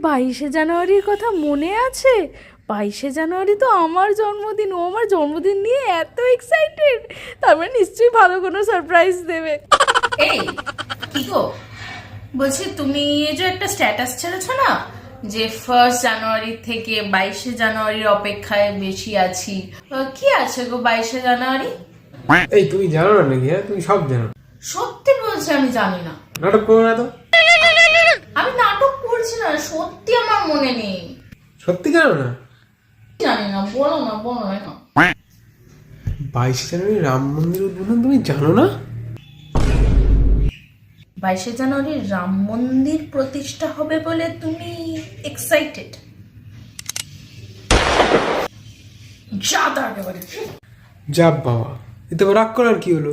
22শে জানুয়ারির কথা মনে আছে? 22শে জানুয়ারি তো আমার জন্মদিন। ও আমার জন্মদিন নিয়ে এত এক্সাইটেড, তার মানে নিশ্চয়ই ভালো কোনো সারপ্রাইজ দেবে। এই কি গো, বলছি তুমি এই যে একটা স্ট্যাটাস ছেড়েছো না, যে 1 জানুয়ারি থেকে 22শে জানুয়ারির অপেক্ষায় বেশি আছি। কি আছে গো 22শে জানুয়ারি? এই তুমি জানো না নাকি? হ্যাঁ, তুমি সব জানো। সত্যি বলছি আমি জানি না। নাটক করো না তো। আমি নাটক করছি না, সত্যি আমার মনে নেই। সত্যি জানো না? জানি না, বলো না বলো না। 22শে জানুয়ারি রাম মন্দির উদ্বোধন তুমি জানো না? 22শে জানুয়ারি রাম মন্দির প্রতিষ্ঠা হবে বলে তুমি এক্সাইটেড? যা তা একেবারে। যা বাবা, এতে রাগ করার কি হলো?